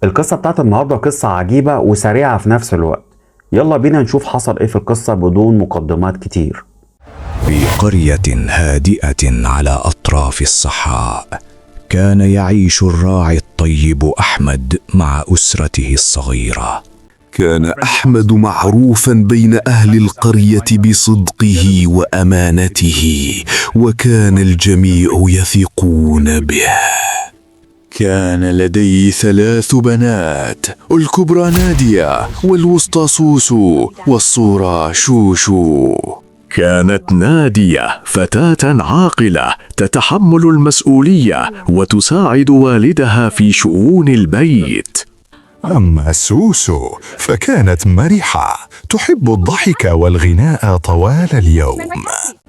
القصة بتاعت النهاردة قصة عجيبة وسريعة في نفس الوقت. يلا بينا نشوف حصل ايه في القصة بدون مقدمات كتير. في قرية هادئة على أطراف الصحراء، كان يعيش الراعي الطيب أحمد مع أسرته الصغيرة. كان أحمد معروفا بين أهل القرية بصدقه وأمانته، وكان الجميع يثقون به. كان لديه 3 بنات، الكبرى نادية، والوسطى سوسو، والصغرى شوشو. كانت نادية فتاة عاقلة تتحمل المسؤولية وتساعد والدها في شؤون البيت. أما سوسو فكانت مرحة، تحب الضحك والغناء طوال اليوم.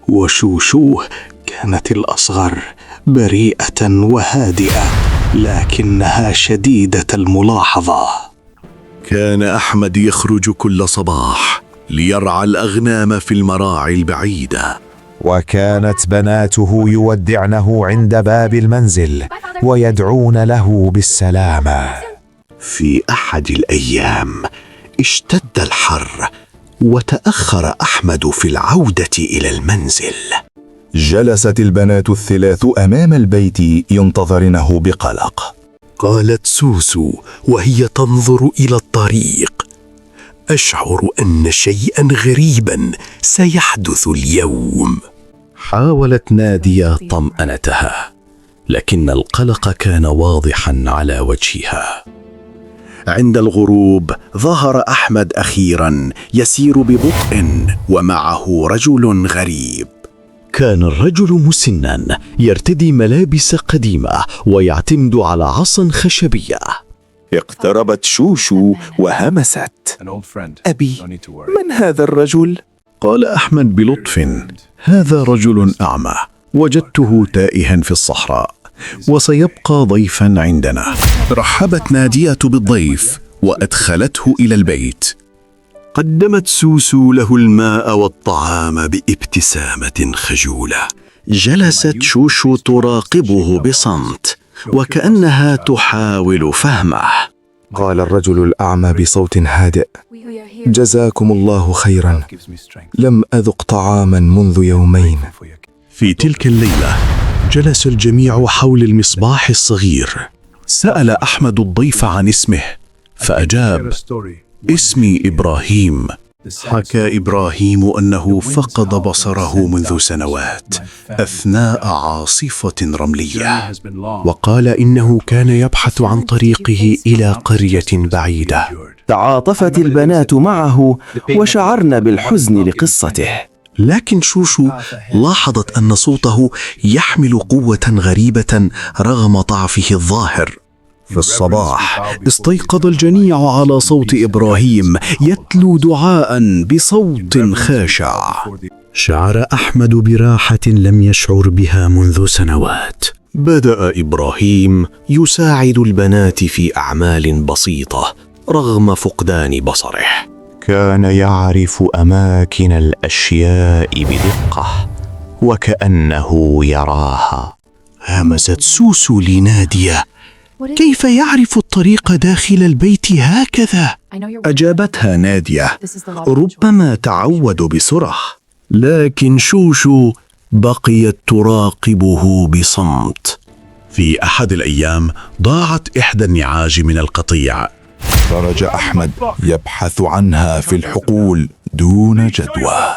وشوشو كانت الأصغر، بريئة وهادئة، لكنها شديدة الملاحظة. كان أحمد يخرج كل صباح ليرعى الأغنام في المراعي البعيدة، وكانت بناته يودعنه عند باب المنزل ويدعون له بالسلامة. في أحد الأيام اشتد الحر، وتأخر أحمد في العودة إلى المنزل. جلست البنات ال3 أمام البيت ينتظرنه بقلق. قالت سوسو وهي تنظر إلى الطريق: أشعر أن شيئا غريبا سيحدث اليوم. حاولت نادية طمأنتها، لكن القلق كان واضحا على وجهها. عند الغروب ظهر أحمد أخيرا يسير ببطء، ومعه رجل غريب. كان الرجل مسنا، يرتدي ملابس قديمة ويعتمد على عصا خشبية. اقتربت شوشو وهمست: أبي، من هذا الرجل؟ قال أحمد بلطف: هذا رجل أعمى، وجدته تائها في الصحراء، وسيبقى ضيفا عندنا. رحبت نادية بالضيف وأدخلته إلى البيت. قدمت سوسو له الماء والطعام بابتسامة خجولة. جلست شوشو تراقبه بصمت، وكأنها تحاول فهمه. قال الرجل الأعمى بصوت هادئ: جزاكم الله خيرا، لم أذق طعاما منذ يومين. في تلك الليلة جلس الجميع حول المصباح الصغير. سأل أحمد الضيف عن اسمه، فأجاب: اسمي إبراهيم. حكى إبراهيم أنه فقد بصره منذ سنوات أثناء عاصفة رملية، وقال إنه كان يبحث عن طريقه إلى قرية بعيدة. تعاطفت البنات معه وشعرن بالحزن لقصته. لكن شوشو لاحظت أن صوته يحمل قوة غريبة رغم ضعفه الظاهر. في الصباح استيقظ الجميع على صوت إبراهيم يتلو دعاء بصوت خاشع. شعر أحمد براحة لم يشعر بها منذ سنوات. بدأ إبراهيم يساعد البنات في أعمال بسيطة رغم فقدان بصره. كان يعرف أماكن الأشياء بدقة وكأنه يراها. همست سوسو لنادية: كيف يعرف الطريق داخل البيت هكذا؟ أجابتها نادية: ربما تعود بسرعة. لكن شوشو بقيت تراقبه بصمت. في أحد الأيام ضاعت إحدى النعاج من القطيع. خرج أحمد يبحث عنها في الحقول دون جدوى.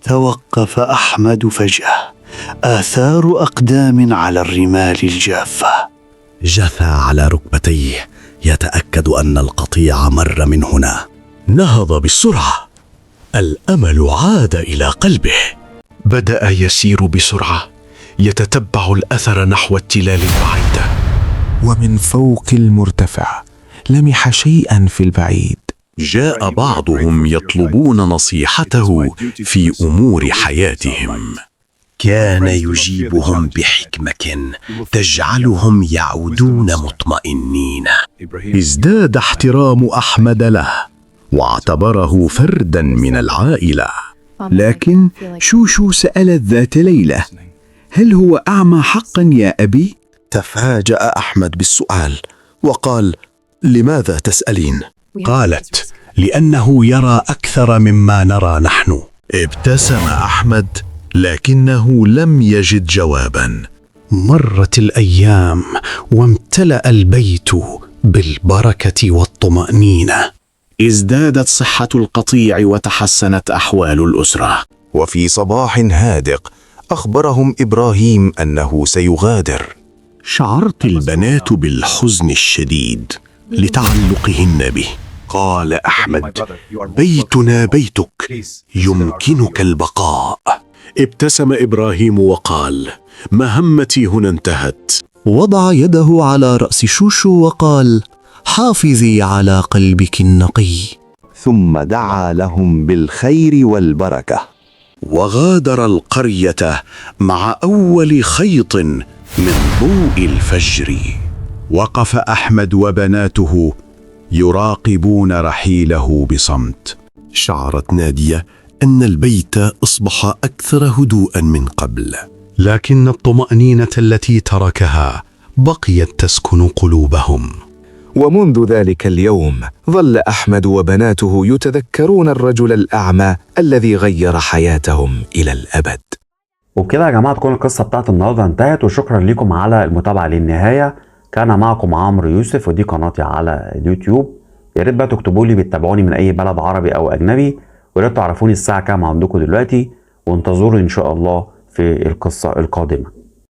توقف أحمد فجأة، آثار أقدام على الرمال الجافة. جثى على ركبتيه يتأكد أن القطيع مر من هنا. نهض بسرعة، الأمل عاد إلى قلبه. بدأ يسير بسرعة يتتبع الأثر نحو التلال البعيدة. ومن فوق المرتفع لمح شيئا في البعيد. جاء بعضهم يطلبون نصيحته في أمور حياتهم. كان يجيبهم بحكمة تجعلهم يعودون مطمئنين. ازداد احترام أحمد له واعتبره فردا من العائلة. لكن شوشو سألت ذات ليلة: هل هو أعمى حقا يا أبي؟ تفاجأ أحمد بالسؤال وقال: لماذا تسألين؟ قالت: لأنه يرى أكثر مما نرى نحن. ابتسم أحمد لكنه لم يجد جوابا. مرت الأيام وامتلأ البيت بالبركة والطمأنينة. ازدادت صحة القطيع وتحسنت أحوال الأسرة. وفي صباح هادئ أخبرهم إبراهيم أنه سيغادر. شعرت البنات بالحزن الشديد لتعلقهن به. قال أحمد: بيتنا بيتك، يمكنك البقاء. ابتسم إبراهيم وقال: مهمتي هنا انتهت. وضع يده على رأس شوشو وقال: حافظي على قلبك النقي. ثم دعا لهم بالخير والبركة. وغادر القرية مع أول خيط من ضوء الفجر. وقف أحمد وبناته يراقبون رحيله بصمت. شعرت نادية أن البيت أصبح أكثر هدوءا من قبل، لكن الطمأنينة التي تركها بقيت تسكن قلوبهم. ومنذ ذلك اليوم ظل أحمد وبناته يتذكرون الرجل الأعمى الذي غير حياتهم إلى الأبد. وبكده يا جماعة تكون القصة بتاعت النهاردة انتهت، وشكرا لكم على المتابعة للنهاية. كان معكم عمرو يوسف، ودي قناتي على اليوتيوب. يا ريت بقى تكتبوا لي بتتابعوني من أي بلد عربي أو أجنبي، ويا ريت تعرفوني الساعة كام عندكم دلوقتي، وانتظروا إن شاء الله في القصة القادمة.